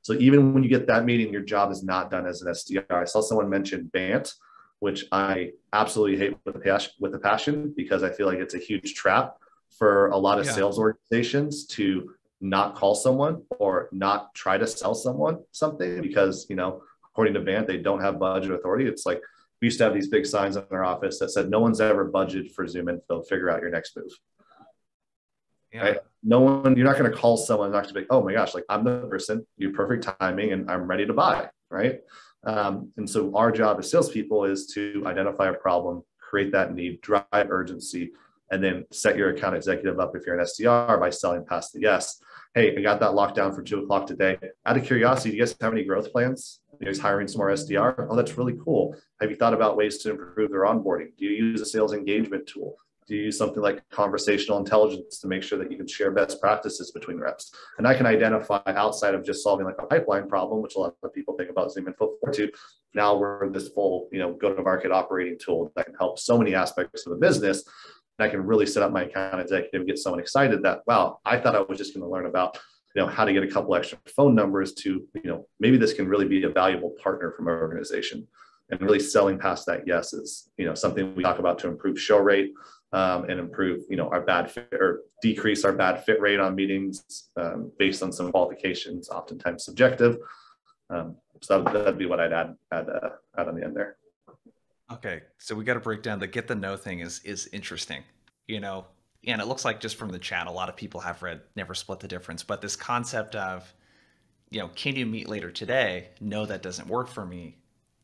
So even when you get that meeting, your job is not done as an SDR. I saw someone mention BANT, which I absolutely hate with a passion, because I feel like it's a huge trap for a lot of sales organizations to not call someone or not try to sell someone something because, according to BANT, they don't have budget authority. It's like, we used to have these big signs in our office that said, no one's ever budgeted for ZoomInfo, figure out your next move. Yeah. Right? No one, you're not going to call someone, not to be, oh my gosh, like I'm the person, you're perfect timing and I'm ready to buy. Right. And so our job as salespeople is to identify a problem, create that need, drive urgency, and then set your account executive up if you're an SDR by selling past the yes. Hey, I got that locked down for 2 o'clock today. Out of curiosity, do you guys have any growth plans? Are you guys hiring some more SDR? Oh, that's really cool. Have you thought about ways to improve their onboarding? Do you use a sales engagement tool? Do you use something like conversational intelligence to make sure that you can share best practices between reps? And I can identify outside of just solving like a pipeline problem, which a lot of people think about ZoomInfo for, to now we're this full, go-to-market operating tool that can help so many aspects of the business. And I can really set up my account executive and get someone excited that, wow, I thought I was just going to learn about, how to get a couple extra phone numbers to, maybe this can really be a valuable partner from our organization. And really selling past that yes is, something we talk about to improve show rate and improve, our bad fit or decrease our bad fit rate on meetings based on some qualifications, oftentimes subjective. So that'd be what I'd add on the end there. Okay, so we got to break down the get the know thing is interesting, you know, and it looks like just from the chat, a lot of people have read Never Split the Difference, but this concept of, you know, can you meet later today? No, that doesn't work for me.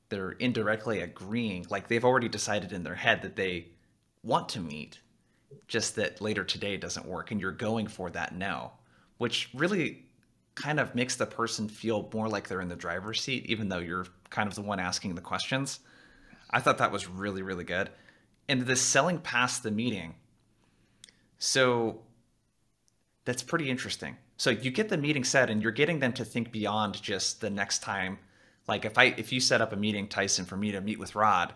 They're indirectly agreeing, like they've already decided in their head that they want to meet, just that later today doesn't work, and you're going for that no, which really kind of makes the person feel more like they're in the driver's seat, even though you're kind of the one asking the questions. I thought that was really, really good. And the selling past the meeting. So that's pretty interesting. So you get the meeting set and you're getting them to think beyond just the next time. Like if you set up a meeting, Tyson, for me to meet with Rod,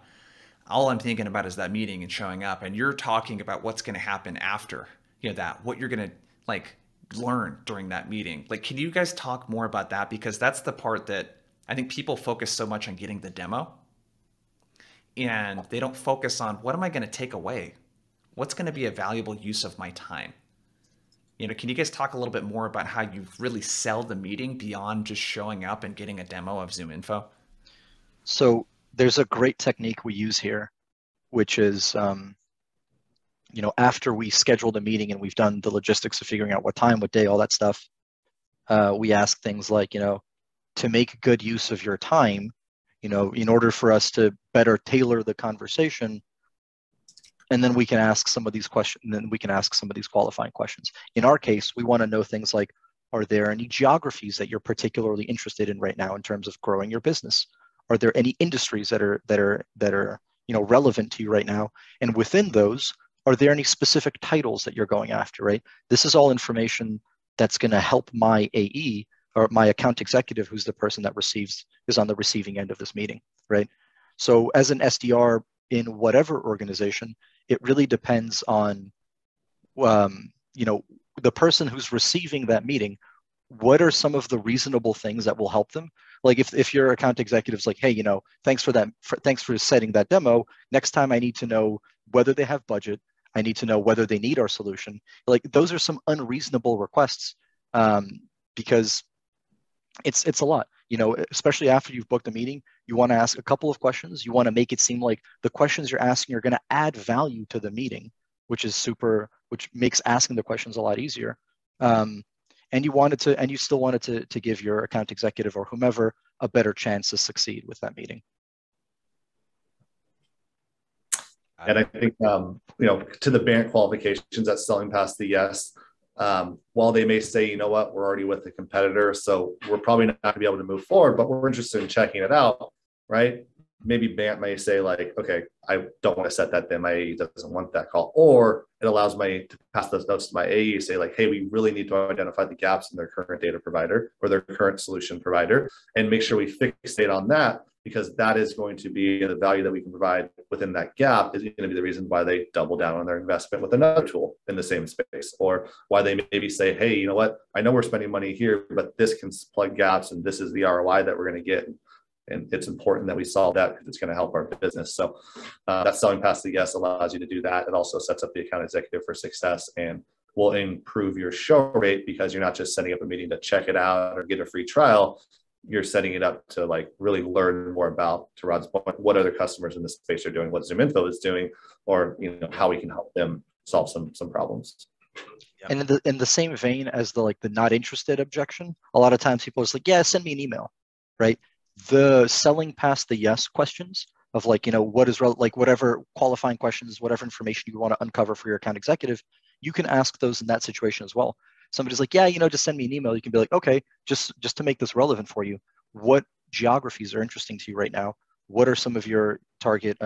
all I'm thinking about is that meeting and showing up. And you're talking about what's going to happen after, you know, that, what you're going to like learn during that meeting. Like, can you guys talk more about that? Because that's the part that I think people focus so much on getting the demo and they don't focus on what am I going to take away? What's going to be a valuable use of my time? You know, can you guys talk a little bit more about how you really sell the meeting beyond just showing up and getting a demo of ZoomInfo? So there's a great technique we use here, which is, you know, after we schedule the meeting and we've done the logistics of figuring out what time, what day, all that stuff, we ask things like, you know, to make good use of your time, you know, in order for us to better tailor the conversation, and then we can ask some of these questions, and then we can ask some of these qualifying questions. In our case, we want to know things like, are there any geographies that you're particularly interested in right now in terms of growing your business? Are there any industries that are you know, relevant to you right now? And within those, are there any specific titles that you're going after, right? This is all information that's going to help my AE or my account executive, who's the person that is on the receiving end of this meeting, right? So as an SDR in whatever organization, it really depends on, you know, the person who's receiving that meeting. What are some of the reasonable things that will help them? Like if your account executive's like, hey, you know, thanks for setting that demo. Next time I need to know whether they have budget. I need to know whether they need our solution. Like those are some unreasonable requests, because it's a lot, you know, especially after you've booked a meeting. You want to ask a couple of questions. You want to make it seem like the questions you're asking are going to add value to the meeting, which makes asking the questions a lot easier. And you still wanted to give your account executive or whomever a better chance to succeed with that meeting. And I think, you know, to the BANT qualifications, that's selling past the yes. While they may say, you know what, we're already with the competitor, so we're probably not going to be able to move forward, but we're interested in checking it out, right? Maybe BANT may say like, okay, I don't want to set that, then my AE doesn't want that call. Or it allows me to pass those notes to my AE, say like, hey, we really need to identify the gaps in their current data provider or their current solution provider and make sure we fixate on that, because that is going to be the value that we can provide within that gap is going to be the reason why they double down on their investment with another tool in the same space, or why they maybe say, hey, you know what, I know we're spending money here, but this can plug gaps and this is the ROI that we're going to get. And it's important that we solve that because it's going to help our business. So that selling past the yes allows you to do that. It also sets up the account executive for success and will improve your show rate, because you're not just setting up a meeting to check it out or get a free trial. You're setting it up to like really learn more about, to Rod's point, what other customers in this space are doing, what ZoomInfo is doing, or, you know, how we can help them solve some problems. And in the same vein as the not interested objection, a lot of times people are just like, yeah, send me an email, right? The selling past the yes questions of like, you know, whatever qualifying questions, whatever information you want to uncover for your account executive, you can ask those in that situation as well. Somebody's like, yeah, you know, just send me an email. You can be like, okay, just to make this relevant for you, what geographies are interesting to you right now? What are some of your target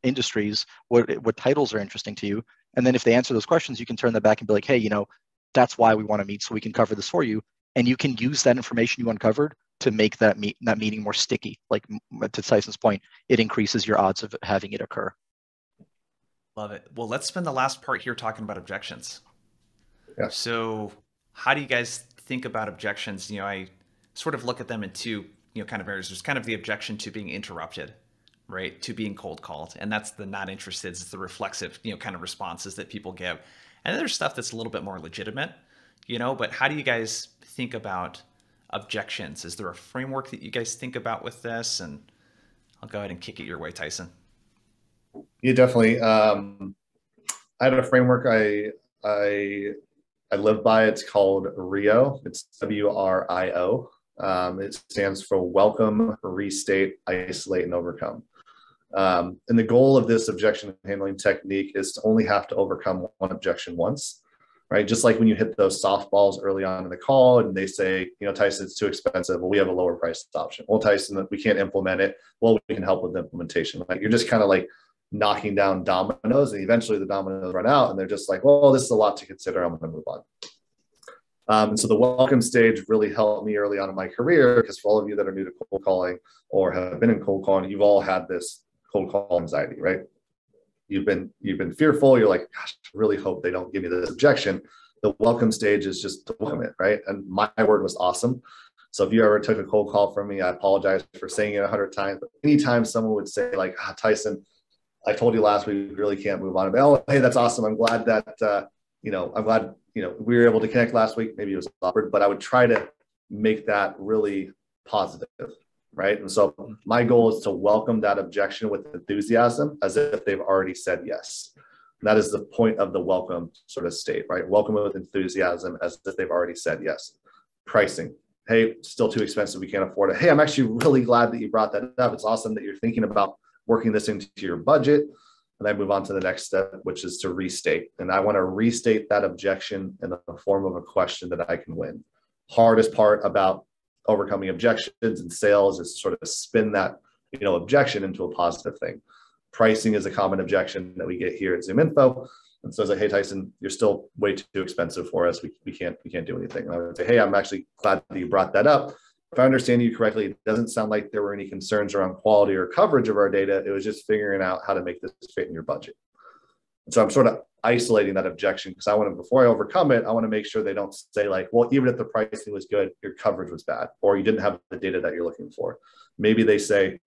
industries? What titles are interesting to you? And then if they answer those questions, you can turn that back and be like, hey, you know, that's why we want to meet, so we can cover this for you. And you can use that information you uncovered to make that meeting more sticky. Like to Tyson's point, it increases your odds of having it occur. Love it. Well, let's spend the last part here talking about objections. Yeah. So how do you guys think about objections? You know, I sort of look at them in two, you know, kind of areas. There's kind of the objection to being interrupted, right? To being cold called. And that's the not interested. It's the reflexive, you know, kind of responses that people give. And then there's stuff that's a little bit more legitimate, you know, but how do you guys think about objections? Is there a framework that you guys think about with this? And I'll go ahead and kick it your way, Tyson. Yeah, definitely. I had a framework I live by. It's called RIO. It's WRIO. It stands for Welcome, Restate, Isolate, and Overcome. And the goal of this objection handling technique is to only have to overcome one objection once, right? Just like when you hit those softballs early on in the call and they say, Tyson, it's too expensive. Well, we have a lower priced option. Well, Tyson, we can't implement it. Well, we can help with the implementation. Like you're just kind of like knocking down dominoes, and eventually the dominoes run out and they're just like, well, this is a lot to consider. I'm going to move on. And so the welcome stage really helped me early on in my career, because for all of you that are new to cold calling or have been in cold calling, you've all had this cold call anxiety, right? You've been fearful. You're like, gosh, I really hope they don't give me this objection. The welcome stage is just to welcome it, right? And my word was awesome. So if you ever took a cold call from me, I apologize for saying it 100 times. But anytime someone would say like, Tyson, I told you last week, we really can't move on. But, oh, hey, that's awesome. I'm glad that, I'm glad, we were able to connect last week. Maybe it was awkward, but I would try to make that really positive, right? And so my goal is to welcome that objection with enthusiasm, as if they've already said yes. And that is the point of the welcome sort of state, right? Welcome with enthusiasm, as if they've already said yes. Pricing. Hey, still too expensive. We can't afford it. Hey, I'm actually really glad that you brought that up. It's awesome that you're thinking about working this into your budget. And I move on to the next step, which is to restate. And I want to restate that objection in the form of a question that I can win. Hardest part about overcoming objections in sales is sort of spin that, objection into a positive thing. Pricing is a common objection that we get here at ZoomInfo. And so it's like, hey, Tyson, you're still way too expensive for us. We can't do anything. And I would say, hey, I'm actually glad that you brought that up. If I understand you correctly, it doesn't sound like there were any concerns around quality or coverage of our data. It was just figuring out how to make this fit in your budget. And so I'm sort of isolating that objection, because before I overcome it, I want to make sure they don't say like, well, even if the pricing was good, your coverage was bad, or you didn't have the data that you're looking for. Maybe they say,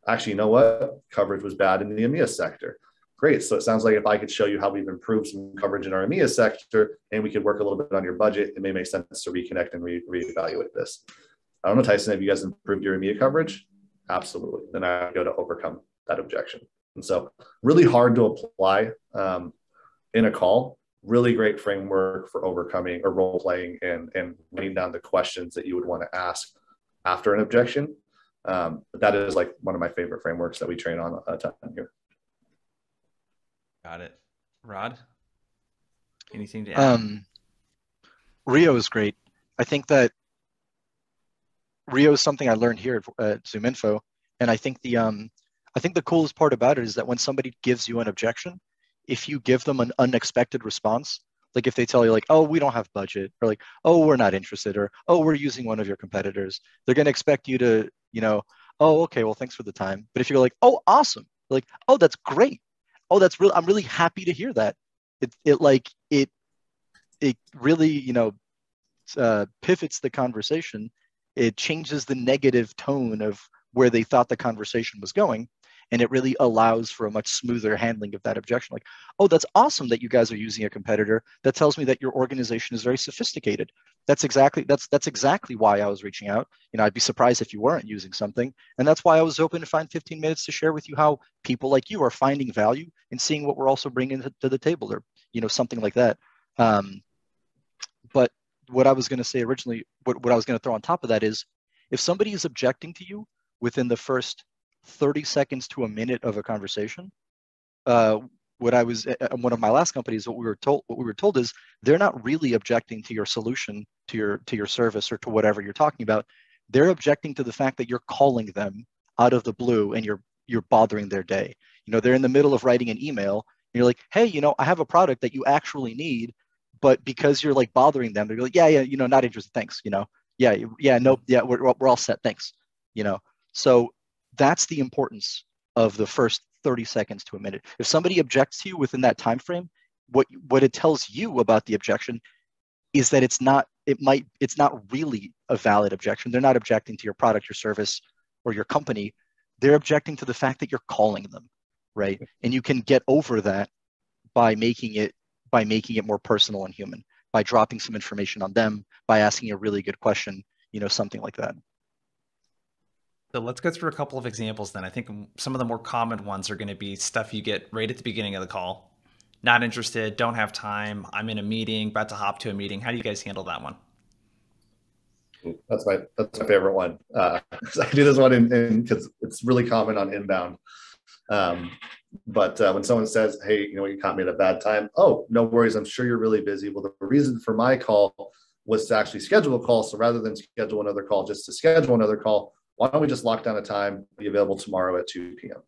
actually, you know what? Coverage was bad in the EMEA sector. Great. So it sounds like if I could show you how we've improved some coverage in our EMEA sector and we could work a little bit on your budget, it may make sense to reconnect and reevaluate this. I don't know, Tyson, have you guys improved your EMEA coverage? Absolutely. Then I go to overcome that objection. And so really hard to apply in a call. Really great framework for overcoming or role playing and writing down the questions that you would want to ask after an objection. But that is like one of my favorite frameworks that we train on a ton here. Got it. Rod, anything to add? Rio is great. I think that Rio is something I learned here at ZoomInfo, and I think the coolest part about it is that when somebody gives you an objection, if you give them an unexpected response, like if they tell you like, oh, we don't have budget, or like, oh, we're not interested, or oh, we're using one of your competitors, they're going to expect you to, oh, okay, well, thanks for the time. But if you're like, oh, awesome, like, oh, that's great, oh, that's real, I'm really happy to hear that. It really, pivots the conversation. It changes the negative tone of where they thought the conversation was going. And it really allows for a much smoother handling of that objection. Like, oh, that's awesome that you guys are using a competitor. That tells me that your organization is very sophisticated. That's exactly why I was reaching out. I'd be surprised if you weren't using something. And that's why I was open to find 15 minutes to share with you how people like you are finding value and seeing what we're also bringing to the table, or, something like that. But what I was going to say originally, what I was going to throw on top of that is, if somebody is objecting to you within the first 30 seconds to a minute of a conversation, one of my last companies, what we were told is they're not really objecting to your solution, to your service, or to whatever you're talking about. They're objecting to the fact that you're calling them out of the blue and you're bothering their day. They're in the middle of writing an email and you're like, hey, I have a product that you actually need, but because you're like bothering them, they're like, yeah, not interested, thanks. Nope, yeah, we're all set, thanks. So that's the importance of the first 30 seconds to a minute. If somebody objects to you within that time frame, what it tells you about the objection is that it's not really a valid objection. They're not objecting to your product, your service, or your company. They're objecting to the fact that you're calling them, right? And you can get over that by making it more personal and human, by dropping some information on them, by asking a really good question, something like that. So let's go through a couple of examples then. I think some of the more common ones are going to be stuff you get right at the beginning of the call. Not interested, don't have time, I'm in a meeting, about to hop to a meeting. How do you guys handle that one? That's my favorite one. I do this one in because it's really common on inbound. But when someone says, "Hey, you caught me at a bad time," oh, no worries, I'm sure you're really busy. Well, the reason for my call was to actually schedule a call. So rather than schedule another call, just to schedule another call, why don't we just lock down a time, be available tomorrow at 2 p.m.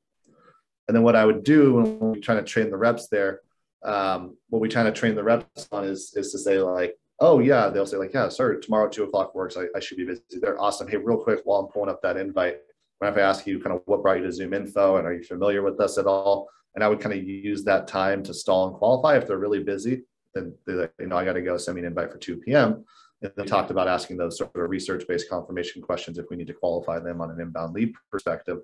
And then what I would do when we try to train the reps there, what we try to train the reps on is to say like, oh yeah, they'll say like, yeah, sir, tomorrow at 2 o'clock works. I should be busy. They're awesome. Hey, real quick, while I'm pulling up that invite, if I ask you kind of what brought you to ZoomInfo and are you familiar with us at all? And I would kind of use that time to stall and qualify. If they're really busy, then they're like, I got to go, send me an invite for 2 p.m. And they talked about asking those sort of research-based confirmation questions if we need to qualify them on an inbound lead perspective.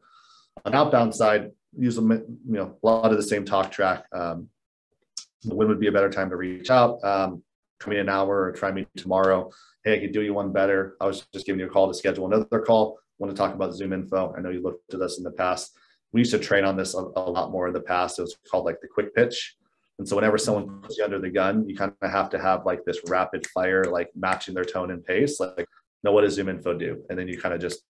On outbound side, use them, a lot of the same talk track. When would be a better time to reach out? Come in an hour or try me tomorrow. Hey, I could do you one better. I was just giving you a call to schedule another call. I want to talk about ZoomInfo. I know you looked at us in the past. We used to train on this a lot more in the past. It was called like the quick pitch. And so whenever someone puts you under the gun, you kind of have to have like this rapid fire, like matching their tone and pace. Like, no, what does ZoomInfo do? And then you kind of just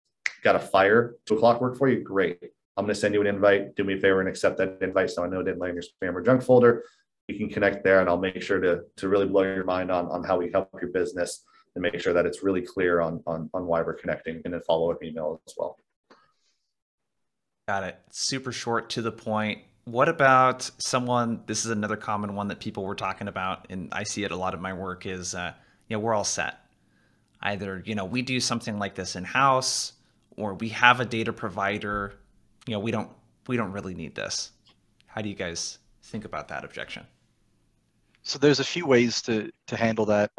got to fire. 2 o'clock work for you? Great. I'm going to send you an invite. Do me a favor and accept that invite so I know it didn't land in your spam or junk folder. You can connect there, and I'll make sure to really blow your mind on how we help your business and make sure that it's really clear on why we're connecting, and then follow up email as well. Got it. Super short, to the point. What about someone, this is another common one that people were talking about, and I see it a lot of my work, is, we're all set. Either, we do something like this in-house, or we have a data provider, we don't really need this. How do you guys think about that objection? So there's a few ways to handle that.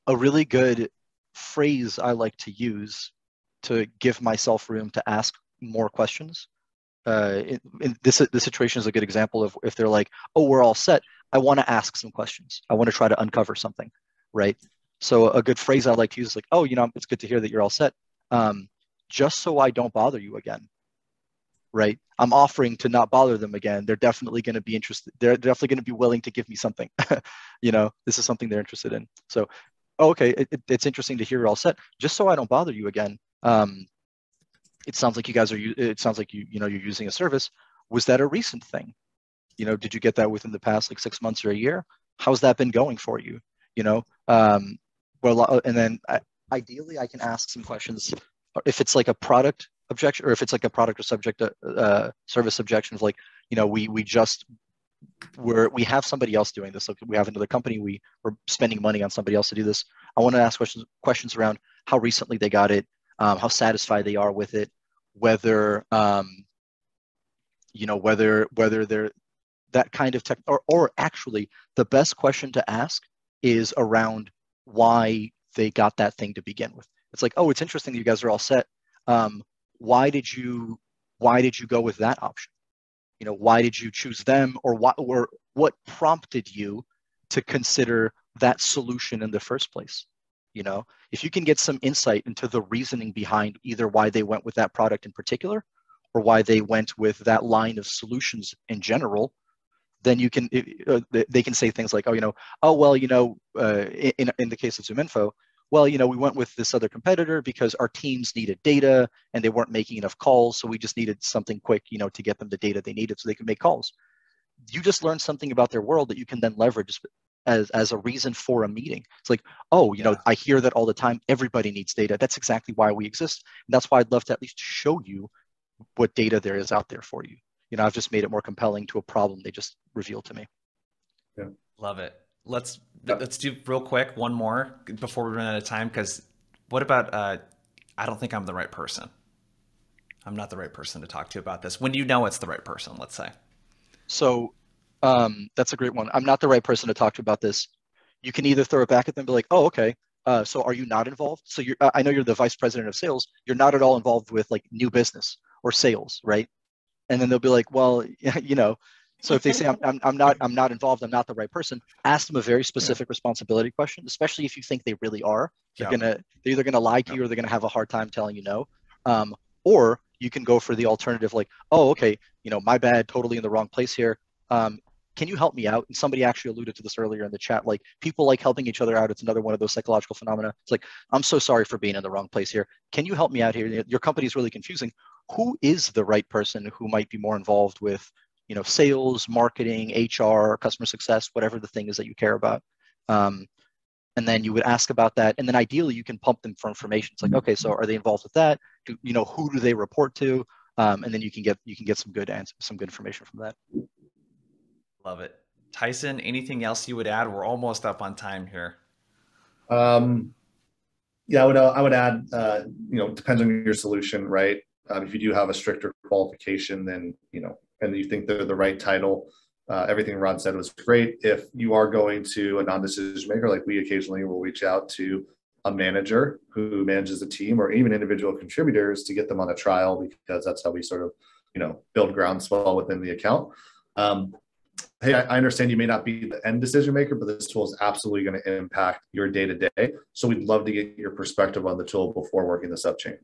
A really good phrase I like to use to give myself room to ask more questions. In this situation is a good example of if they're like, oh, we're all set. I want to ask some questions. I want to try to uncover something, right? So a good phrase I like to use is like, oh, it's good to hear that you're all set. Just so I don't bother you again, right? I'm offering to not bother them again. They're definitely going to be interested. They're definitely going to be willing to give me something. This is something they're interested in. So, okay, it's interesting to hear you're all set. Just so I don't bother you again. It sounds like you guys are. It sounds like you're using a service. Was that a recent thing? Did you get that within the past like 6 months or a year? How's that been going for you? Well, and then ideally I can ask some questions. If it's like a product objection, or if it's like a product or subject service objections, like we have somebody else doing this. Like we have another company. We're spending money on somebody else to do this. I want to ask questions around how recently they got it, how satisfied they are with it, whether whether they're that kind of tech, or actually the best question to ask is around why they got that thing to begin with. It's like, oh, it's interesting that you guys are all set. Why did you go with that option? Why did you choose them, or what prompted you to consider that solution in the first place? If you can get some insight into the reasoning behind either why they went with that product in particular, or why they went with that line of solutions in general, then they can say things like, in the case of ZoomInfo, well, we went with this other competitor because our teams needed data and they weren't making enough calls. So we just needed something quick, to get them the data they needed so they could make calls. You just learned something about their world that you can then leverage as a reason for a meeting. It's like, I hear that all the time. Everybody needs data. That's exactly why we exist. And that's why I'd love to at least show you what data there is out there for you. I've just made it more compelling to a problem they just revealed to me. Yeah. Love it. Let's do real quick one more before we run out of time, because what about I don't think I'm the right person. I'm not the right person to talk to about this. When do you know it's the right person, let's say? So that's a great one. I'm not the right person to talk to about this. You can either throw it back at them and be like, oh, okay. So are you not involved? So I know you're the vice president of sales. You're not at all involved with like new business or sales, right? And then they'll be like, well, so if they say I'm not involved, I'm not the right person, ask them a very specific responsibility question, especially if you think they really are. They're either gonna lie to you or they're gonna have a hard time telling you no. Or you can go for the alternative, like, oh, okay, my bad, totally in the wrong place here. Can you help me out? And somebody actually alluded to this earlier in the chat. Like, people like helping each other out. It's another one of those psychological phenomena. It's like, I'm so sorry for being in the wrong place here. Can you help me out here? Your company is really confusing. Who is the right person who might be more involved with, sales, marketing, HR, customer success, whatever the thing is that you care about? And then you would ask about that, and then ideally you can pump them for information. It's like, okay, so are they involved with that? Who do they report to? And then you can get some good answers, some good information from that. Love it. Tyson, anything else you would add? We're almost up on time here. Yeah, I would add, depends on your solution, right? If you do have a stricter qualification, then, and you think they're the right title, everything Rod said was great. If you are going to a non-decision maker, like we occasionally will reach out to a manager who manages a team, or even individual contributors, to get them on a trial, because that's how we sort of, build groundswell within the account. Hey, I understand you may not be the end decision maker, but this tool is absolutely going to impact your day-to-day. So we'd love to get your perspective on the tool before working the subchain.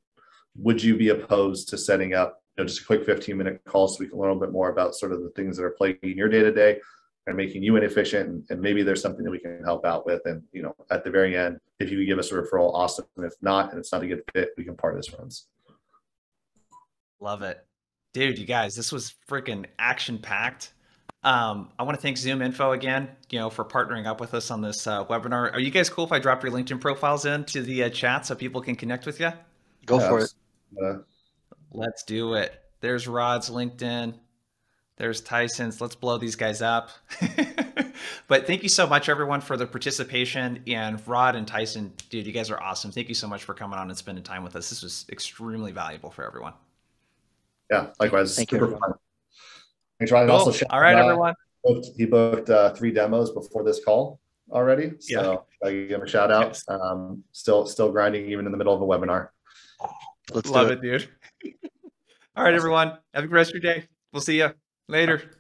Would you be opposed to setting up just a quick 15-minute call so we can learn a little bit more about sort of the things that are plaguing your day-to-day and making you inefficient, and maybe there's something that we can help out with? And, at the very end, if you could give us a referral, awesome. And if not, and it's not a good fit, we can part as friends. Love it. Dude, you guys, this was freaking action-packed. I want to thank ZoomInfo again, for partnering up with us on this webinar. Are you guys cool if I drop your LinkedIn profiles into the chat so people can connect with you? Go for it. Let's do it. There's Rod's LinkedIn. There's Tyson's. Let's blow these guys up. But thank you so much, everyone, for the participation. And Rod and Tyson, dude, you guys are awesome. Thank you so much for coming on and spending time with us. This was extremely valuable for everyone. Yeah, likewise. Thank you, super fun. Thanks, Ryan. Cool. Also, all right, everyone. He booked 3 demos before this call already. So I give him a shout out. Yes. Still grinding even in the middle of a webinar. Love it, dude. All right, everyone. Have a good rest of your day. We'll see you later.